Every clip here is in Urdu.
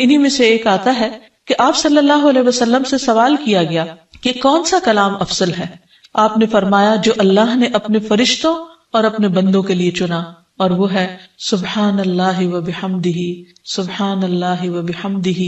انہی میں سے ایک آتا ہے کہ آپ صلی اللہ علیہ وسلم سے سوال کیا گیا کہ کون سا کلام افضل ہے؟ آپ نے فرمایا جو اللہ نے اپنے فرشتوں اور اپنے بندوں کے لیے چنا، اور وہ ہے سبحان اللہ و بحمدہ، سبحان اللہ و بحمدہ،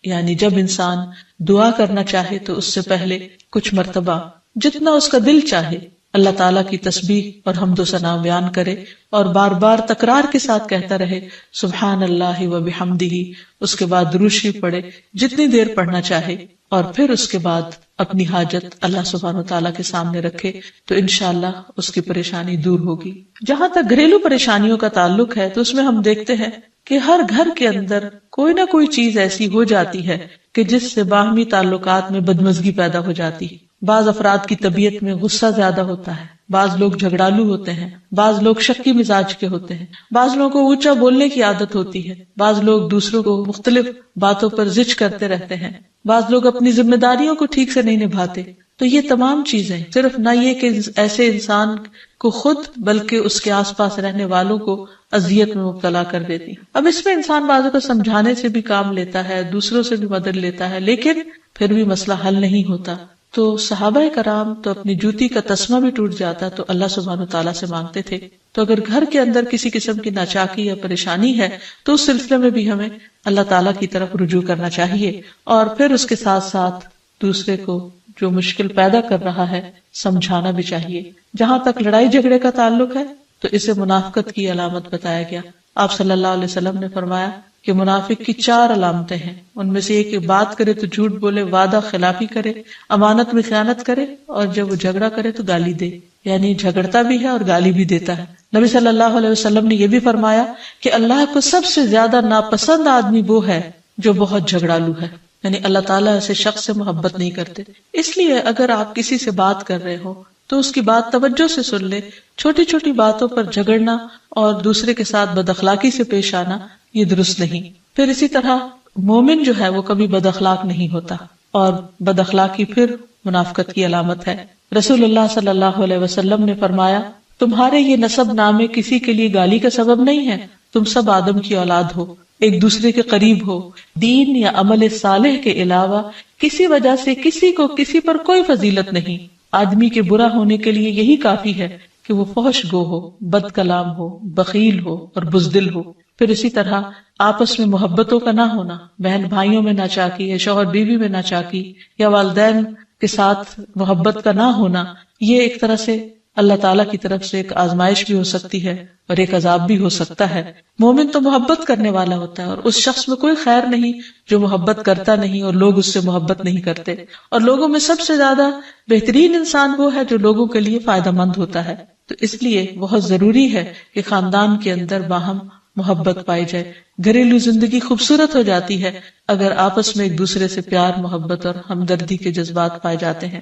یعنی جب انسان دعا کرنا چاہے تو اس سے پہلے کچھ مرتبہ جتنا اس کا دل چاہے اللہ تعالیٰ کی تسبیح اور حمد و ثنا بیان کرے، اور بار بار تکرار کے ساتھ کہتا رہے سبحان اللہ و بحمدہ، اس کے بعد درود شریف پڑھے جتنی دیر پڑھنا چاہے، اور پھر اس کے بعد اپنی حاجت اللہ سبحانہ و تعالیٰ کے سامنے رکھے تو انشاءاللہ اس کی پریشانی دور ہوگی۔ جہاں تک گھریلو پریشانیوں کا تعلق ہے تو اس میں ہم دیکھتے ہیں کہ ہر گھر کے اندر کوئی نہ کوئی چیز ایسی ہو جاتی ہے کہ جس سے باہمی تعلقات میں بدمزگی پیدا ہو جاتی ہے۔ بعض افراد کی طبیعت میں غصہ زیادہ ہوتا ہے، بعض لوگ جھگڑالو ہوتے ہیں، بعض لوگ شکی مزاج کے ہوتے ہیں، بعض لوگوں کو اونچا بولنے کی عادت ہوتی ہے، بعض لوگ دوسروں کو مختلف باتوں پر زج کرتے رہتے ہیں، بعض لوگ اپنی ذمہ داریوں کو ٹھیک سے نہیں نبھاتے۔ تو یہ تمام چیزیں صرف نہ یہ کہ ایسے انسان کو خود بلکہ اس کے آس پاس رہنے والوں کو اذیت میں مبتلا کر دیتی۔ اب اس میں انسان بعضوں کو سمجھانے سے بھی کام لیتا ہے، دوسروں سے بھی مدد لیتا ہے، لیکن پھر بھی مسئلہ حل نہیں ہوتا۔ تو صحابہ کرام تو اپنی جوتی کا تسمہ بھی ٹوٹ جاتا تو اللہ سبحانہ تعالیٰ سے مانگتے تھے۔ تو اگر گھر کے اندر کسی قسم کی ناچاکی یا پریشانی ہے تو اس سلسلے میں بھی ہمیں اللہ تعالیٰ کی طرف رجوع کرنا چاہیے، اور پھر اس کے ساتھ ساتھ دوسرے کو جو مشکل پیدا کر رہا ہے سمجھانا بھی چاہیے۔ جہاں تک لڑائی جھگڑے کا تعلق ہے تو اسے منافقت کی علامت بتایا گیا۔ آپ صلی اللہ علیہ وسلم نے فرمایا کہ منافق کی 4 علامتیں ہیں، ان میں سے ایک بات کرے تو جھوٹ بولے، وعدہ خلافی کرے، امانت میں خیانت کرے، اور جب وہ جھگڑا کرے تو گالی دے، یعنی جھگڑتا بھی ہے اور گالی بھی دیتا ہے۔ نبی صلی اللہ علیہ وسلم نے یہ بھی فرمایا کہ اللہ کو سب سے زیادہ ناپسند آدمی وہ ہے جو بہت جھگڑالو ہے، یعنی اللہ تعالیٰ ایسے شخص سے محبت نہیں کرتے۔ اس لیے اگر آپ کسی سے بات کر رہے ہو تو اس کی بات توجہ سے سن لے۔ چھوٹی چھوٹی باتوں پر جھگڑنا اور دوسرے کے ساتھ بد اخلاقی سے پیش آنا یہ درست نہیں۔ پھر اسی طرح مومن جو ہے وہ کبھی بد اخلاق نہیں ہوتا، اور بد اخلاقی پھر منافقت کی علامت ہے۔ رسول اللہ صلی اللہ علیہ وسلم نے فرمایا تمہارے یہ نسب نامے کسی کے لیے گالی کا سبب نہیں ہے، تم سب آدم کی اولاد ہو، ایک دوسرے کے قریب ہو، دین یا عمل صالح کے علاوہ کسی وجہ سے کسی کو کسی پر کوئی فضیلت نہیں۔ آدمی کے برا ہونے کے لیے یہی کافی ہے کہ وہ فحش گو ہو، بد کلام ہو، بخیل ہو اور بزدل ہو۔ پھر اسی طرح آپس میں محبتوں کا نہ ہونا، بہن بھائیوں میں ناچاکی یا شوہر بیوی میں ناچاکی یا والدین کے ساتھ محبت کا نہ ہونا، یہ ایک طرح سے اللہ تعالیٰ کی طرف سے ایک آزمائش بھی ہو سکتی ہے اور ایک عذاب بھی ہو سکتا ہے۔ مومن تو محبت کرنے والا ہوتا ہے، اور اس شخص میں کوئی خیر نہیں جو محبت کرتا نہیں اور لوگ اس سے محبت نہیں کرتے، اور لوگوں میں سب سے زیادہ بہترین انسان وہ ہے جو لوگوں کے لیے فائدہ مند ہوتا ہے۔ تو اس لیے بہت ضروری ہے کہ خاندان کے اندر باہم محبت پائی جائے۔ گھریلو زندگی خوبصورت ہو جاتی ہے اگر آپس میں ایک دوسرے سے پیار، محبت اور ہمدردی کے جذبات پائے جاتے ہیں۔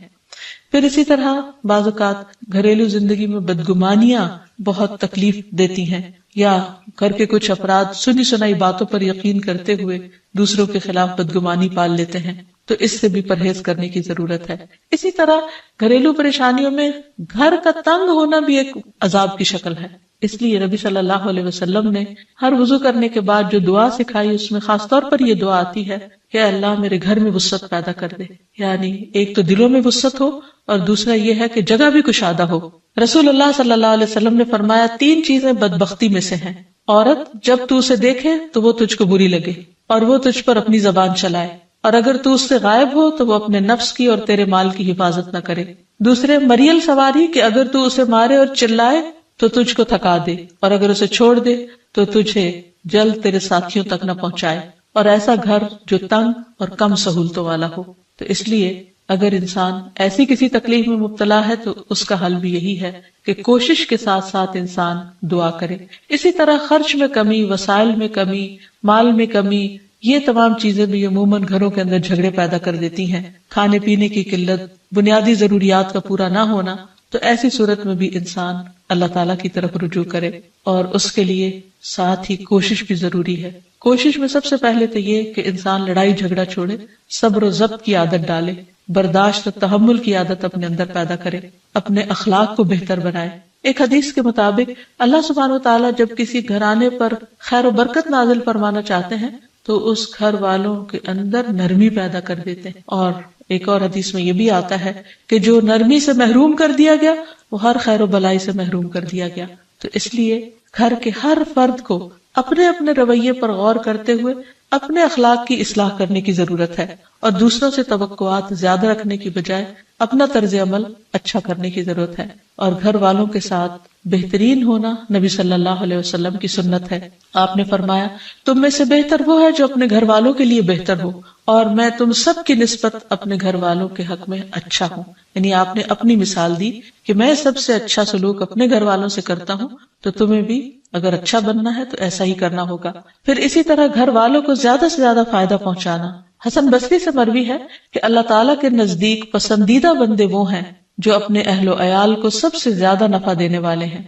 پھر اسی طرح بعض اوقات گھریلو زندگی میں بدگمانیاں بہت تکلیف دیتی ہیں، یا گھر کے کچھ افراد سنی سنائی باتوں پر یقین کرتے ہوئے دوسروں کے خلاف بدگمانی پال لیتے ہیں، تو اس سے بھی پرہیز کرنے کی ضرورت ہے۔ اسی طرح گھریلو پریشانیوں میں گھر کا تنگ ہونا بھی ایک عذاب کی شکل ہے۔ اس لیے نبی صلی اللہ علیہ وسلم نے ہر وضو کرنے کے بعد جو دعا سکھائی اس میں خاص طور پر یہ دعا آتی ہے کہ اللہ میرے گھر میں وسعت پیدا کر دے، یعنی ایک تو دلوں میں وسعت ہو اور دوسرا یہ ہے کہ جگہ بھی کشادہ ہو۔ رسول اللہ صلی اللہ علیہ وسلم نے فرمایا 3 چیزیں بدبختی میں سے ہیں۔ عورت جب تو اسے دیکھے تو وہ تجھ کو بری لگے اور وہ تجھ پر اپنی زبان چلائے، اور اگر تو اس سے غائب ہو تو وہ اپنے نفس کی اور تیرے مال کی حفاظت نہ کرے۔ دوسرے مریل سواری کہ اگر تو اسے مارے اور چلائے تو تجھ کو تھکا دے، اور اگر اسے چھوڑ دے تو تجھے جلد تیرے ساتھیوں تک نہ پہنچائے، اور ایسا گھر جو تنگ اور کم سہولتوں والا ہو۔ تو اس لیے اگر انسان ایسی کسی تکلیف میں مبتلا ہے تو اس کا حل بھی یہی ہے کہ کوشش کے ساتھ ساتھ انسان دعا کرے۔ اسی طرح خرچ میں کمی، وسائل میں کمی، مال میں کمی، یہ تمام چیزیں بھی عموماً گھروں کے اندر جھگڑے پیدا کر دیتی ہیں۔ کھانے پینے کی قلت، بنیادی ضروریات کا پورا نہ ہونا، تو ایسی صورت میں بھی انسان اللہ تعالیٰ کی طرف رجوع کرے، اور اس کے لیے ساتھ ہی کوشش بھی ضروری ہے۔ کوشش میں سب سے پہلے تو یہ کہ انسان لڑائی جھگڑا چھوڑے، صبر و ضبط کی عادت ڈالے، برداشت و تحمل کی عادت اپنے اندر پیدا کرے، اپنے اخلاق کو بہتر بنائے۔ ایک حدیث کے مطابق اللہ سبحانہ و تعالیٰ جب کسی گھرانے پر خیر و برکت نازل فرمانا چاہتے ہیں تو اس گھر والوں کے اندر نرمی پیدا کر دیتے ہیں. اور ایک اور حدیث میں یہ بھی آتا ہے کہ جو نرمی سے محروم کر دیا گیا وہ ہر خیر و بلائی سے محروم کر دیا گیا. تو اس لیے گھر کے ہر فرد کو اپنے اپنے رویے پر غور کرتے ہوئے اپنے اخلاق کی اصلاح کرنے کی ضرورت ہے، اور دوسروں سے توقعات زیادہ رکھنے کی بجائے اپنا طرز عمل اچھا کرنے کی ضرورت ہے. اور گھر والوں کے ساتھ بہترین ہونا نبی صلی اللہ علیہ وسلم کی سنت ہے. آپ نے فرمایا تم میں سے بہتر وہ ہے جو اپنے گھر والوں کے لیے بہتر ہو، اور میں تم سب کی نسبت اپنے گھر والوں کے حق میں اچھا ہوں. یعنی آپ نے اپنی مثال دی کہ میں سب سے اچھا سلوک اپنے گھر والوں سے کرتا ہوں، تو تمہیں بھی اگر اچھا بننا ہے تو ایسا ہی کرنا ہوگا. پھر اسی طرح گھر والوں کو زیادہ سے زیادہ فائدہ پہنچانا. حسن بصری سے مروی ہے کہ اللہ تعالیٰ کے نزدیک پسندیدہ بندے وہ ہیں جو اپنے اہل و عیال کو سب سے زیادہ نفع دینے والے ہیں.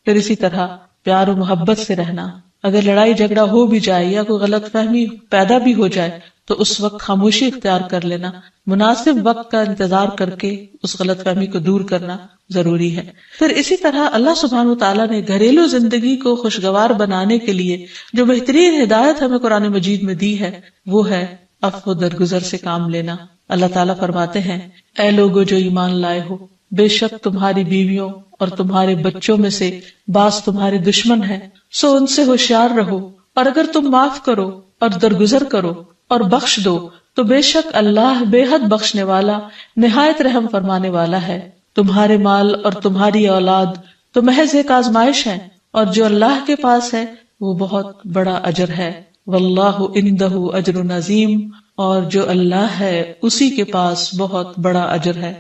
پھر اسی طرح پیار و محبت سے رہنا. اگر لڑائی جھگڑا ہو بھی جائے یا کوئی غلط فہمی پیدا بھی ہو جائے تو اس وقت خاموشی اختیار کر لینا، مناسب وقت کا انتظار کر کے اس غلط فہمی کو دور کرنا ضروری ہے. پھر اسی طرح اللہ سبحانہ وتعالیٰ نے گھریلو زندگی کو خوشگوار بنانے کے لیے جو بہترین ہدایت ہمیں قرآن مجید میں دی ہے وہ ہے عفو درگزر سے کام لینا. اللہ تعالیٰ فرماتے ہیں اے لوگو جو ایمان لائے ہو، بے شک تمہاری بیویوں اور تمہارے بچوں میں سے بعض تمہارے دشمن ہیں، سو ان سے ہوشیار رہو، اور اگر تم معاف کرو اور درگزر کرو اور بخش دو تو بے شک اللہ بے حد بخشنے والا نہایت رحم فرمانے والا ہے. تمہارے مال اور تمہاری اولاد تو محض ایک آزمائش ہے، اور جو اللہ کے پاس ہے وہ بہت بڑا اجر ہے. واللہ عندہ اجر عظیم، اور جو اللہ ہے اسی کے پاس بہت بڑا اجر ہے.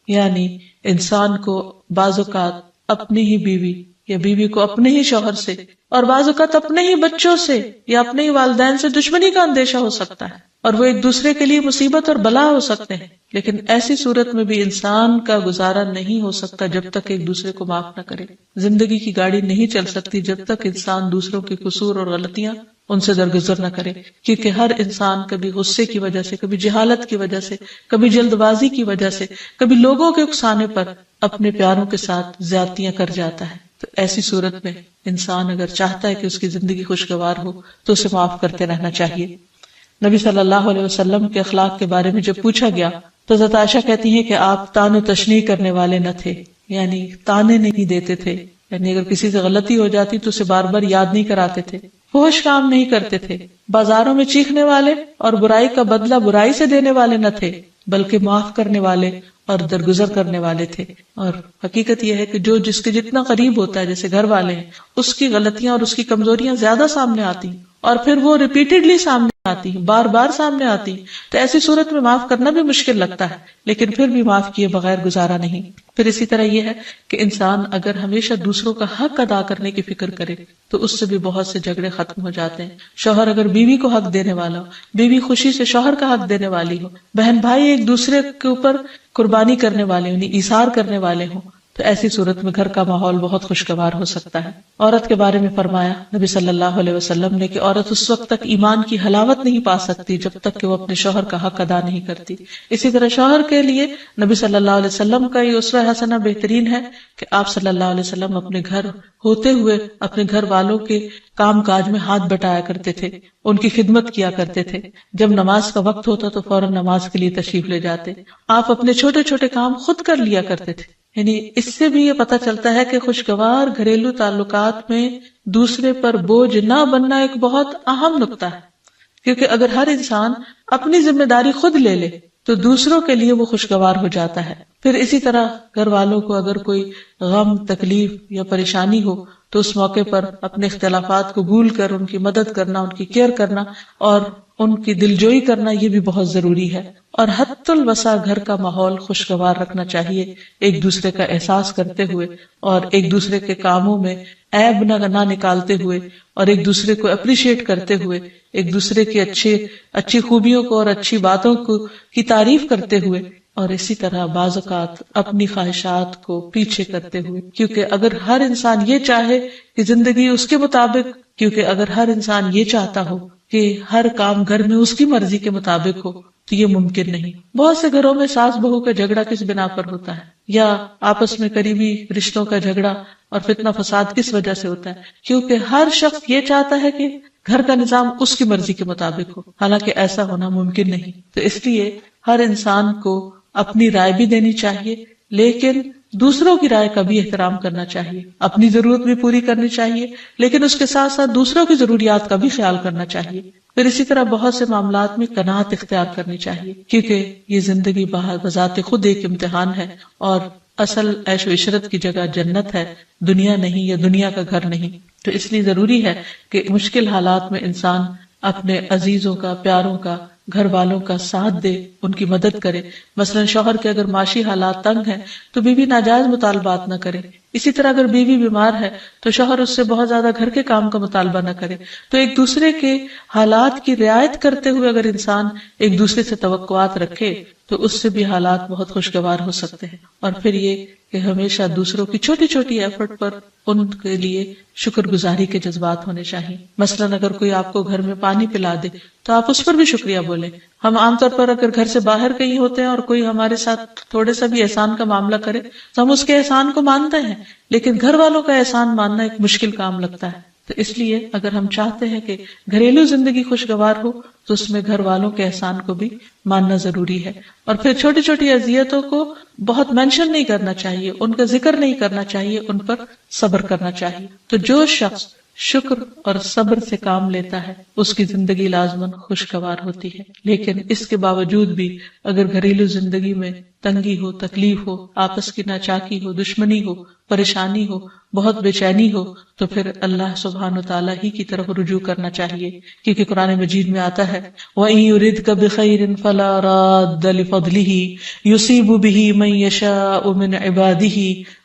یعنی انسان کو بعض اوقات اپنی ہی بیوی یا بیوی کو اپنے ہی شوہر سے اور بعض اوقات اپنے ہی بچوں سے یا اپنے ہی والدین سے دشمنی کا اندیشہ ہو سکتا ہے، اور وہ ایک دوسرے کے لیے مصیبت اور بلا ہو سکتے ہیں. لیکن ایسی صورت میں بھی انسان کا گزارا نہیں ہو سکتا جب تک ایک دوسرے کو معاف نہ کرے. زندگی کی گاڑی نہیں چل سکتی جب تک انسان دوسروں کے قصور اور غلطیاں ان سے درگزر نہ کرے. کیونکہ ہر انسان کبھی غصے کی وجہ سے، کبھی جہالت کی وجہ سے، کبھی جلد بازی کی وجہ سے، کبھی لوگوں کے اکسانے پر اپنے پیاروں کے ساتھ زیادتیاں کر جاتا ہے. تو ایسی صورت میں انسان اگر چاہتا ہے کہ اس کی زندگی خوشگوار ہو تو اسے معاف کرتے رہنا چاہیے. نبی صلی اللہ علیہ وسلم کے اخلاق کے بارے میں جب پوچھا گیا تو حضرت عائشہ کہتی ہیں کہ آپ تان و تشنیع کرنے والے نہ تھے، یعنی تانے نہیں دیتے تھے. یعنی اگر کسی سے غلطی ہو جاتی تو اسے بار بار یاد نہیں کراتے تھے، فحش کام نہیں کرتے تھے، بازاروں میں چیخنے والے اور برائی کا بدلہ برائی سے دینے والے نہ تھے، بلکہ معاف کرنے والے اور درگزر کرنے والے تھے. اور حقیقت یہ ہے کہ جو جس کے جتنا قریب ہوتا ہے، جیسے گھر والے ہیں، اس کی غلطیاں اور اس کی کمزوریاں زیادہ سامنے آتی ہیں، اور پھر وہ ریپیٹڈلی سامنے آتی ہیں، بار بار سامنے آتی ہیں. تو ایسی صورت میں معاف کرنا بھی مشکل لگتا ہے، لیکن پھر بھی معاف کیے بغیر گزارا نہیں. پھر اسی طرح یہ ہے کہ انسان اگر ہمیشہ دوسروں کا حق ادا کرنے کی فکر کرے تو اس سے بھی بہت سے جھگڑے ختم ہو جاتے ہیں. شوہر اگر بیوی کو حق دینے والا ہو، بیوی خوشی سے شوہر کا حق دینے والی ہو، بہن بھائی ایک دوسرے کے اوپر قربانی کرنے والے ہوں، ایثار کرنے والے ہوں، تو ایسی صورت میں گھر کا ماحول بہت خوشگوار ہو سکتا ہے. عورت کے بارے میں فرمایا نبی صلی اللہ علیہ وسلم نے کہ عورت اس وقت تک ایمان کی حلاوت نہیں پا سکتی جب تک کہ وہ اپنے شوہر کا حق ادا نہیں کرتی. اسی طرح شوہر کے لیے نبی صلی اللہ علیہ وسلم کا یہ اسوہ حسنہ بہترین ہے کہ آپ صلی اللہ علیہ وسلم اپنے گھر ہوتے ہوئے اپنے گھر والوں کے کام کاج میں ہاتھ بٹایا کرتے تھے، ان کی خدمت کیا کرتے تھے. جب نماز کا وقت ہوتا تو فوراً نماز کے لیے تشریف لے جاتے. آپ اپنے چھوٹے چھوٹے کام خود کر لیا کرتے تھے. یعنی اس سے بھی یہ پتہ چلتا ہے کہ خوشگوار گھریلو تعلقات میں دوسرے پر بوجھ نہ بننا ایک بہت اہم نقطہ ہے. کیونکہ اگر ہر انسان اپنی ذمہ داری خود لے لے تو دوسروں کے لیے وہ خوشگوار ہو جاتا ہے. پھر اسی طرح گھر والوں کو اگر کوئی غم، تکلیف یا پریشانی ہو تو اس موقع پر اپنے اختلافات کو بھول کر ان کی مدد کرنا، ان کی کیئر کرنا اور ان کی دلجوئی کرنا، یہ بھی بہت ضروری ہے. اور حد الوسع گھر کا ماحول خوشگوار رکھنا چاہیے، ایک دوسرے کا احساس کرتے ہوئے اور ایک دوسرے کے کاموں میں عیب نہ نکالتے ہوئے اور ایک دوسرے کو اپریشیٹ کرتے ہوئے، ایک دوسرے کی اچھی خوبیوں کو اور اچھی باتوں کی تعریف کرتے ہوئے، اور اسی طرح بعض اوقات اپنی خواہشات کو پیچھے کرتے ہوئے. کیونکہ اگر ہر انسان یہ چاہے کہ زندگی اس کے مطابق، کیونکہ اگر ہر انسان یہ چاہتا ہو کہ ہر کام گھر میں اس کی مرضی کے مطابق ہو تو یہ ممکن نہیں. بہت سے گھروں میں ساس بہو کا جھگڑا کس بنا پر ہوتا ہے، یا آپس میں قریبی رشتوں کا جھگڑا اور فتنہ فساد کس وجہ سے ہوتا ہے؟ کیونکہ ہر شخص یہ چاہتا ہے کہ گھر کا نظام اس کی مرضی کے مطابق ہو، حالانکہ ایسا ہونا ممکن نہیں۔ تو اس لیے ہر انسان کو اپنی رائے بھی دینی چاہیے، لیکن دوسروں کی رائے کا بھی احترام کرنا چاہیے، اپنی ضرورت بھی پوری کرنی چاہیے، لیکن اس کے ساتھ ساتھ دوسروں کی ضروریات کا بھی خیال کرنا چاہیے۔ پھر اسی طرح بہت سے معاملات میں قناعت اختیار کرنی چاہیے، کیونکہ یہ زندگی بذات خود ایک امتحان ہے، اور اصل عیش و عشرت کی جگہ جنت ہے، دنیا نہیں، یا دنیا کا گھر نہیں۔ تو اس لیے ضروری ہے کہ مشکل حالات میں انسان اپنے عزیزوں کا، پیاروں کا، گھر والوں کا ساتھ دے، ان کی مدد کرے۔ مثلا شوہر کے اگر معاشی حالات تنگ ہیں تو بیوی ناجائز مطالبات نہ کرے، اسی طرح اگر بیوی بیمار ہے تو شوہر اس سے بہت زیادہ گھر کے کام کا مطالبہ نہ کرے۔ تو ایک دوسرے کے حالات کی رعایت کرتے ہوئے اگر انسان ایک دوسرے سے توقعات رکھے تو اس سے بھی حالات بہت خوشگوار ہو سکتے ہیں۔ اور پھر یہ کہ ہمیشہ دوسروں کی چھوٹی چھوٹی ایفرٹ پر ان کے لیے شکر گزاری کے جذبات ہونے چاہیے۔ مثلا اگر کوئی آپ کو گھر میں پانی پلا دے تو آپ اس پر بھی شکریہ بولیں۔ ہم عام طور پر اگر گھر سے باہر کہیں ہوتے ہیں اور کوئی ہمارے ساتھ تھوڑے سا بھی احسان کا معاملہ کرے تو ہم اس کے احسان کو مانتے ہیں، لیکن گھر والوں کا احسان ماننا ایک مشکل کام لگتا ہے۔ تو اس لیے اگر ہم چاہتے ہیں کہ گھریلو زندگی خوشگوار ہو تو اس میں گھر والوں کے احسان کو بھی ماننا ضروری ہے۔ اور پھر چھوٹی چھوٹی اذیتوں کو بہت مینشن نہیں کرنا چاہیے، ان کا ذکر نہیں کرنا چاہیے، ان پر صبر کرنا چاہیے۔ تو جو شخص شکر اور صبر سے کام لیتا ہے اس کی زندگی لازماً خوشگوار ہوتی ہے۔ لیکن اس کے باوجود بھی اگر گھریلو زندگی میں تنگی ہو، تکلیف ہو، آپس کی ناچاکی ہو، دشمنی ہو، پریشانی ہو، بہت بے چینی ہو، تو پھر اللہ سبحانہ وتعالیٰ ہی کی طرف رجوع کرنا چاہیے، کیونکہ قرآن مجید میں آتا ہے وَإِن يُرِدْكَ بِخَيْرٍ فَلَا رَادَّ لِفَضْلِهِ يُصِيبُ بِهِ مَن يَشَاءُ مِنْ عِبَادِهِ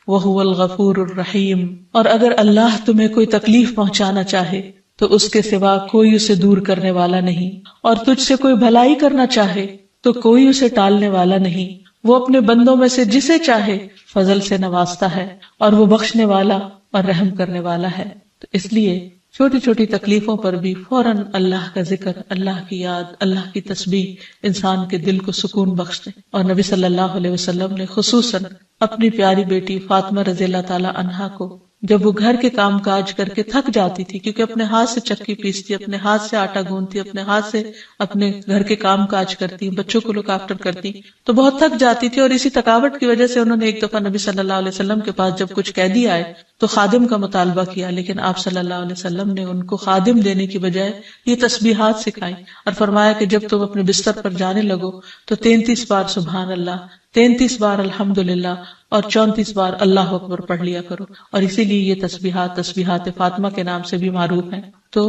وَهُوَ الْغَفُورُ الرَّحِيمُ۔ اور اگر اللہ تمہیں کوئی تکلیف پہنچانا چاہے تو اس کے سوا کوئی اسے دور کرنے والا نہیں، اور تجھ سے کوئی بھلائی کرنا چاہے تو کوئی اسے ٹالنے والا نہیں۔ وہ اپنے بندوں میں سے جسے چاہے فضل سے نوازتا ہے، اور وہ بخشنے والا اور رحم کرنے والا ہے۔ تو اس لیے چھوٹی چھوٹی تکلیفوں پر بھی فوراً اللہ کا ذکر، اللہ کی یاد، اللہ کی تسبیح انسان کے دل کو سکون بخشتے۔ اور نبی صلی اللہ علیہ وسلم نے خصوصاً اپنی پیاری بیٹی فاطمہ رضی اللہ تعالی عنہا کو جب وہ گھر کے کام کاج کر کے تھک جاتی تھی، کیونکہ اپنے ہاتھ سے چکی پیستی، اپنے ہاتھ سے آٹا گوندتی، اپنے ہاتھ سے اپنے گھر کے کام کاج کرتی، بچوں کو لک آفٹر کرتی، تو بہت تھک جاتی تھی۔ اور اسی تھکاوٹ کی وجہ سے انہوں نے ایک دفعہ نبی صلی اللہ علیہ وسلم کے پاس جب کچھ قیدی آئے تو خادم کا مطالبہ کیا، لیکن آپ صلی اللہ علیہ وسلم نے ان کو خادم دینے کی بجائے یہ تسبیحات سکھائی اور فرمایا کہ جب تم اپنے بستر پر جانے لگو تو 33 بار سبحان اللہ، 33 بار الحمدللہ اور 34 بار اللہ اکبر پڑھ لیا کرو۔ اور اسی لیے یہ تسبیحات فاطمہ کے نام سے بھی معروف ہیں۔ تو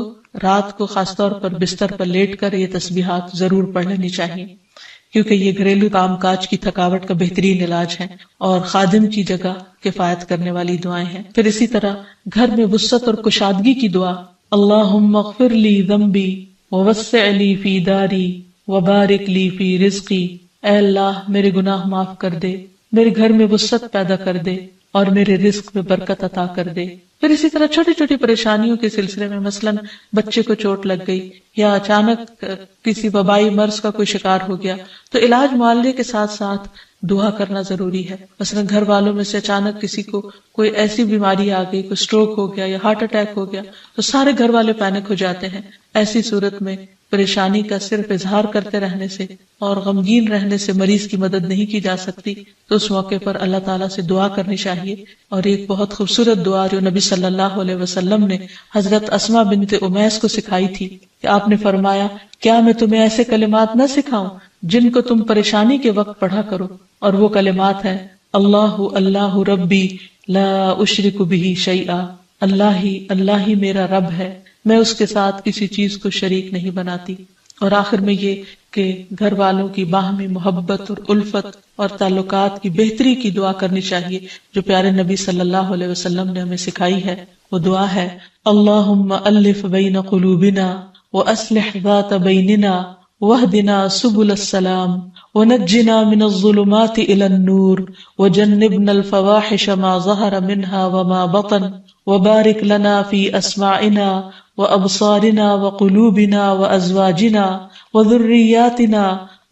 رات کو خاص طور پر بستر پر لیٹ کر یہ تسبیحات ضرور پڑھ لینی چاہیے، کیونکہ یہ گھریلو کام کاج کی تھکاوٹ کا بہترین علاج ہے اور خادم کی جگہ کفایت کرنے والی دعائیں ہیں۔ پھر اسی طرح گھر میں وسعت اور کشادگی کی دعا، اللہم اغفر لی ذنبی ووسع لی فی داری وبارک لی فی رزقی، اے اللہ میرے گناہ معاف کر دے، میرے گھر میں وسعت پیدا کر دے اور میرے رزق میں برکت عطا کر دے۔ پھر اسی طرح چھوٹی چھوٹی پریشانیوں کے سلسلے میں مثلا بچے کو چوٹ لگ گئی یا اچانک کسی وبائی مرض کا کوئی شکار ہو گیا تو علاج معالجے کے ساتھ ساتھ دعا کرنا ضروری ہے۔ مثلا گھر والوں میں سے اچانک کسی کو کوئی ایسی بیماری آ گئی، کوئی سٹروک ہو گیا یا ہارٹ اٹیک ہو گیا تو سارے گھر والے پینک ہو جاتے ہیں۔ ایسی صورت میں پریشانی کا صرف اظہار کرتے رہنے سے اور غمگین رہنے سے مریض کی مدد نہیں کی جا سکتی، تو اس موقع پر اللہ تعالیٰ سے دعا کرنی چاہیے۔ اور ایک بہت خوبصورت دعا جو نبی صلی اللہ علیہ وسلم نے حضرت اسماء بنت امیس کو سکھائی تھی کہ آپ نے فرمایا کیا میں تمہیں ایسے کلمات نہ سکھاؤں جن کو تم پریشانی کے وقت پڑھا کرو، اور وہ کلمات ہیں اللہ اللہ ربی لا اشرک بہ شیئا، اللہ ہی میرا رب ہے، میں اس کے ساتھ کسی چیز کو شریک نہیں بناتی۔ اور آخر میں یہ کہ گھر والوں کی باہمی محبت اور الفت اور تعلقات کی بہتری کی دعا کرنی چاہیے جو پیارے نبی صلی اللہ علیہ وسلم نے ہمیں سکھائی ہے۔ وہ دعا ہے اللہم الف بین قلوبنا واصلح ذات بیننا واہدنا سبل السلام ونجنا من الظلمات الى النور وجنبنا الفواحش ما ظهر منها وما بطن وبارك لنا في اسماعنا وابصارنا وقلوبنا وازواجنا وذرياتنا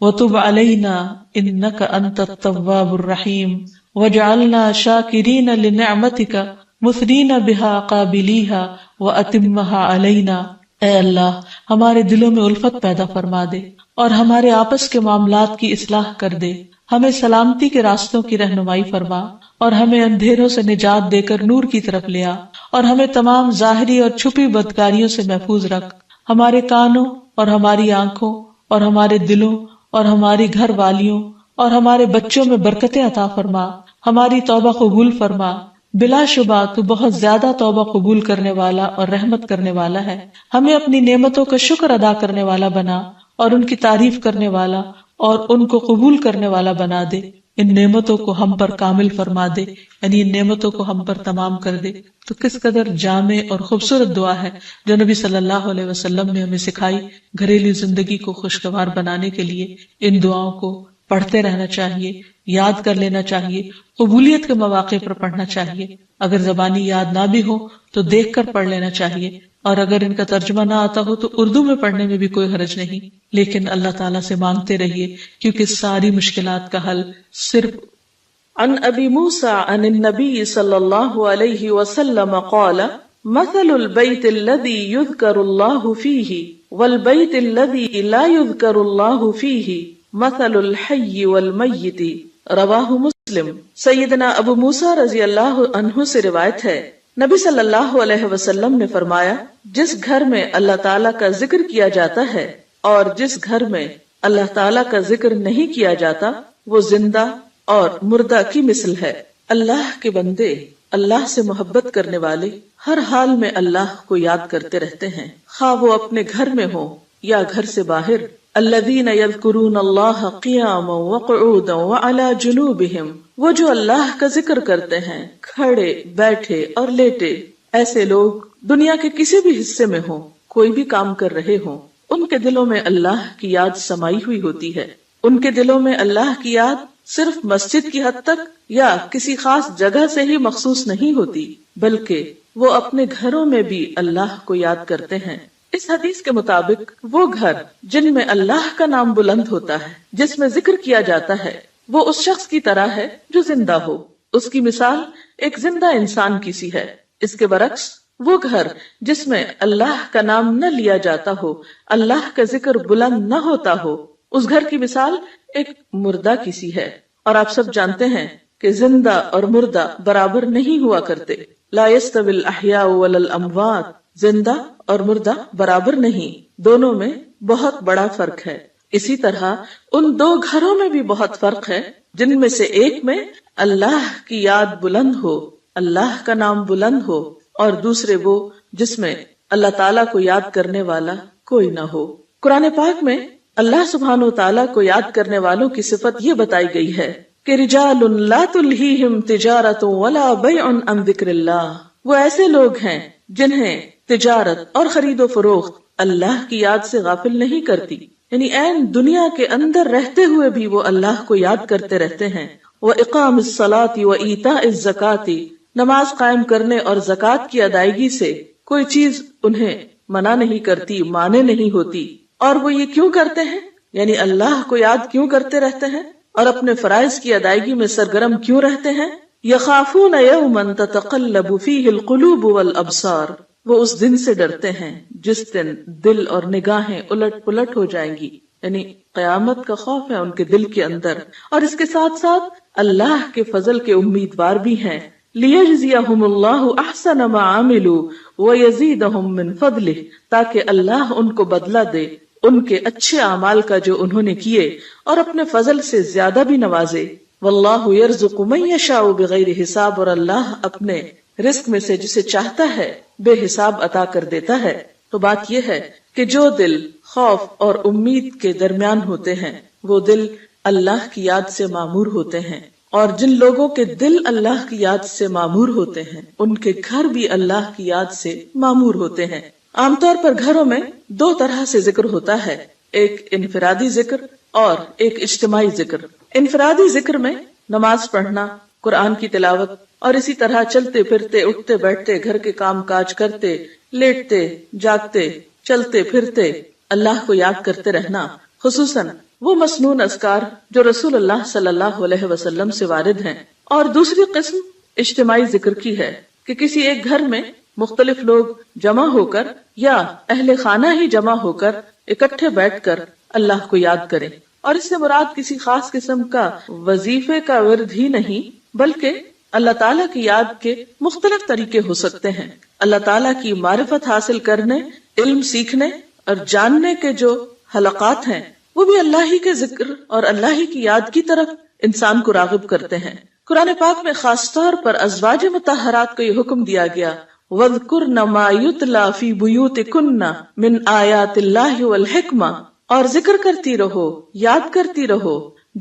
وتب علينا انك انت التواب الرحيم واجعلنا شاكرين لنعمتك مثنين بها قابليها واتمها علينا اے اللہ ہمارے دلوں میں الفت پیدا فرما دے اور ہمارے آپس کے معاملات کی اصلاح کر دے، ہمیں سلامتی کے راستوں کی رہنمائی فرما اور ہمیں اندھیروں سے نجات دے کر نور کی طرف لے آ، اور ہمیں تمام ظاہری اور چھپی بدکاریوں سے محفوظ رکھ، ہمارے کانوں اور ہماری آنکھوں اور ہمارے دلوں اور ہماری گھر والیوں اور ہمارے بچوں میں برکتیں عطا فرما، ہماری توبہ قبول فرما، بلا شبہ تو بہت زیادہ توبہ قبول کرنے والا اور رحمت کرنے والا ہے، ہمیں اپنی نعمتوں کا شکر ادا کرنے والا بنا اور ان کی تعریف کرنے والا اور ان کو قبول کرنے والا بنا دے، ان نعمتوں کو ہم پر کامل فرما دے، یعنی ان نعمتوں کو ہم پر تمام کر دے۔ تو کس قدر جامع اور خوبصورت دعا ہے جو نبی صلی اللہ علیہ وسلم نے ہمیں سکھائی۔ گھریلو زندگی کو خوشگوار بنانے کے لیے ان دعاؤں کو پڑھتے رہنا چاہیے، یاد کر لینا چاہیے، قبولیت کے مواقع پر پڑھنا چاہیے، اگر زبانی یاد نہ بھی ہو تو دیکھ کر پڑھ لینا چاہیے، اور اگر ان کا ترجمہ نہ آتا ہو تو اردو میں پڑھنے میں بھی کوئی حرج نہیں، لیکن اللہ تعالیٰ سے مانگتے رہیے کیونکہ ساری مشکلات کا حل صرف۔ عن ابی موسیٰ عن النبی صلی اللہ علیہ وسلم قال مثل البیت الذی یذکر اللہ فیہ والبیت الذی لا یذکر اللہ فیہ مثل الحی والمیت، رواہ مسلم۔ سیدنا ابو موسیٰ رضی اللہ عنہ سے روایت ہے، نبی صلی اللہ علیہ وسلم نے فرمایا، جس گھر میں اللہ تعالیٰ کا ذکر کیا جاتا ہے اور جس گھر میں اللہ تعالیٰ کا ذکر نہیں کیا جاتا وہ زندہ اور مردہ کی مثل ہے۔ اللہ کے بندے، اللہ سے محبت کرنے والے ہر حال میں اللہ کو یاد کرتے رہتے ہیں، خواہ وہ اپنے گھر میں ہو یا گھر سے باہر۔ الذین یذکرون اللہ قیاما وقعودا وعلی جنوبہم، وہ جو اللہ کا ذکر کرتے ہیں کھڑے، بیٹھے اور لیٹے۔ ایسے لوگ دنیا کے کسی بھی حصے میں ہوں، کوئی بھی کام کر رہے ہوں، ان کے دلوں میں اللہ کی یاد سمائی ہوئی ہوتی ہے۔ ان کے دلوں میں اللہ کی یاد صرف مسجد کی حد تک یا کسی خاص جگہ سے ہی مخصوص نہیں ہوتی، بلکہ وہ اپنے گھروں میں بھی اللہ کو یاد کرتے ہیں۔ اس حدیث کے مطابق وہ گھر جن میں اللہ کا نام بلند ہوتا ہے، جس میں ذکر کیا جاتا ہے، وہ اس شخص کی طرح ہے جو زندہ ہو۔ اس کی مثال ایک زندہ انسان کی سی ہے۔ اس کے برعکس وہ گھر جس میں اللہ کا نام نہ لیا جاتا ہو، اللہ کا ذکر بلند نہ ہوتا ہو، اس گھر کی مثال ایک مردہ کی سی ہے۔ اور آپ سب جانتے ہیں کہ زندہ اور مردہ برابر نہیں ہوا کرتے۔ لا يستوي الاحیاء ولا الاموات، زندہ اور مردہ برابر نہیں، دونوں میں بہت بڑا فرق ہے۔ اسی طرح ان دو گھروں میں بھی بہت فرق ہے، جن میں سے ایک میں اللہ کی یاد بلند ہو، اللہ کا نام بلند ہو، اور دوسرے وہ جس میں اللہ تعالیٰ کو یاد کرنے والا کوئی نہ ہو۔ قرآن پاک میں اللہ سبحانہ و تعالیٰ کو یاد کرنے والوں کی صفت یہ بتائی گئی ہے کہ رجال لا تلہیہم تجارت ولا بیع عن ذکر اللہ، وہ ایسے لوگ ہیں جنہیں تجارت اور خرید و فروخت اللہ کی یاد سے غافل نہیں کرتی، یعنی عین دنیا کے اندر رہتے ہوئے بھی وہ اللہ کو یاد کرتے رہتے ہیں۔ وَإِقَامِ الصَّلَاةِ وَإِيتَاءِ الزَّكَاةِ، نماز قائم کرنے اور زکوٰۃ کی ادائیگی سے کوئی چیز انہیں منع نہیں کرتی، مانے نہیں ہوتی۔ اور وہ یہ کیوں کرتے ہیں؟ یعنی اللہ کو یاد کیوں کرتے رہتے ہیں اور اپنے فرائض کی ادائیگی میں سرگرم کیوں رہتے ہیں؟ یخافون یوما تتقلب فیہ القلوب والابصار، وہ اس دن سے ڈرتے ہیں جس دن دل اور نگاہیں الٹ پلٹ ہو جائیں گی، یعنی قیامت کا خوف ہے ان کے دل کے اندر، اور اس کے ساتھ ساتھ اللہ کے فضل کے امیدوار بھی ہیں۔ لیجزیہم اللہ احسن ما عملوا ویزیدہم من فضلہ، تاکہ اللہ ان کو بدلہ دے ان کے اچھے اعمال کا جو انہوں نے کیے، اور اپنے فضل سے زیادہ بھی نوازے۔ واللہ یرزق من یشاء بغیر حساب، اور اللہ اپنے رزق میں سے جسے چاہتا ہے بے حساب عطا کر دیتا ہے۔ تو بات یہ ہے کہ جو دل خوف اور امید کے درمیان ہوتے ہیں وہ دل اللہ کی یاد سے معمور ہوتے ہیں، اور جن لوگوں کے دل اللہ کی یاد سے معمور ہوتے ہیں ان کے گھر بھی اللہ کی یاد سے معمور ہوتے ہیں۔ عام طور پر گھروں میں دو طرح سے ذکر ہوتا ہے، ایک انفرادی ذکر اور ایک اجتماعی ذکر۔ انفرادی ذکر میں نماز پڑھنا، قرآن کی تلاوت، اور اسی طرح چلتے پھرتے، اٹھتے بیٹھتے، گھر کے کام کاج کرتے، لیٹتے جاگتے، چلتے پھرتے اللہ کو یاد کرتے رہنا، خصوصاً وہ مسنون اذکار جو رسول اللہ صلی اللہ علیہ وسلم سے وارد ہیں۔ اور دوسری قسم اجتماعی ذکر کی ہے کہ کسی ایک گھر میں مختلف لوگ جمع ہو کر یا اہل خانہ ہی جمع ہو کر اکٹھے بیٹھ کر اللہ کو یاد کریں. اور اس سے مراد کسی خاص قسم کا وظیفے کا ورد ہی نہیں بلکہ اللہ تعالیٰ کی یاد کے مختلف طریقے ہو سکتے ہیں. اللہ تعالیٰ کی معرفت حاصل کرنے، علم سیکھنے اور جاننے کے جو حلقات ہیں وہ بھی اللہ ہی کے ذکر اور اللہ ہی کی یاد کی طرف انسان کو راغب کرتے ہیں. قرآن پاک میں خاص طور پر ازواج مطہرات کو یہ حکم دیا گیا وَاذْكُرْنَ مَا يُتْلَى فِي بُيُوتِكُنَّ مِنْ آيَاتِ اللَّهِ وَالْحِكْمَةِ، اور ذکر کرتی رہو، یاد کرتی رہو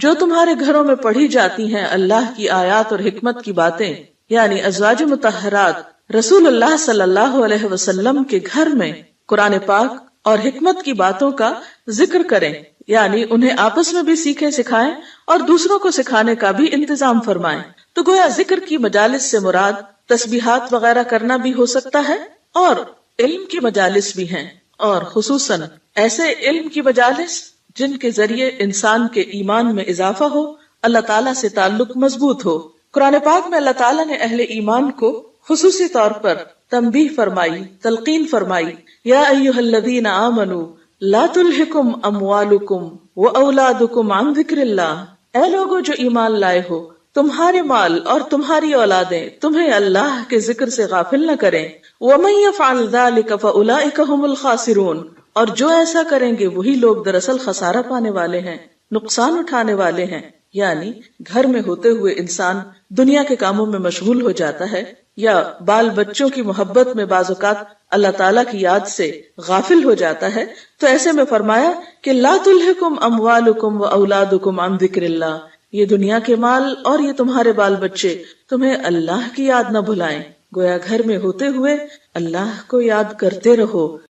جو تمہارے گھروں میں پڑھی جاتی ہیں اللہ کی آیات اور حکمت کی باتیں. یعنی ازواج مطہرات رسول اللہ صلی اللہ علیہ وسلم کے گھر میں قرآن پاک اور حکمت کی باتوں کا ذکر کریں، یعنی انہیں آپس میں بھی سیکھیں سکھائیں اور دوسروں کو سکھانے کا بھی انتظام فرمائیں. تو گویا ذکر کی مجالس سے مراد تسبیحات وغیرہ کرنا بھی ہو سکتا ہے اور علم کی مجالس بھی ہیں، اور خصوصاً ایسے علم کی مجالس جن کے ذریعے انسان کے ایمان میں اضافہ ہو، اللہ تعالیٰ سے تعلق مضبوط ہو. قرآن پاک میں اللہ تعالیٰ نے اہل ایمان کو خصوصی طور پر تنبیہ فرمائی، تلقین فرمائی، یا ایھا الذین آمنوا لا تلہکم اموالکم واولادکم عن ذکر اللہ، اے لوگو جو ایمان لائے ہو، تمہارے مال اور تمہاری اولادیں تمہیں اللہ کے ذکر سے غافل نہ کریں. ومن یفعل ذلک فاولئک ھم الخاسرون، اور جو ایسا کریں گے وہی لوگ دراصل خسارہ پانے والے ہیں، نقصان اٹھانے والے ہیں. یعنی گھر میں ہوتے ہوئے انسان دنیا کے کاموں میں مشغول ہو جاتا ہے یا بال بچوں کی محبت میں بعض اوقات اللہ تعالیٰ کی یاد سے غافل ہو جاتا ہے، تو ایسے میں فرمایا کہ لا تلہکم اموالکم واولادکم عن ذکر اللہ، یہ دنیا کے مال اور یہ تمہارے بال بچے تمہیں اللہ کی یاد نہ بھلائیں. گویا گھر میں ہوتے ہوئے اللہ کو یاد کرتے رہو.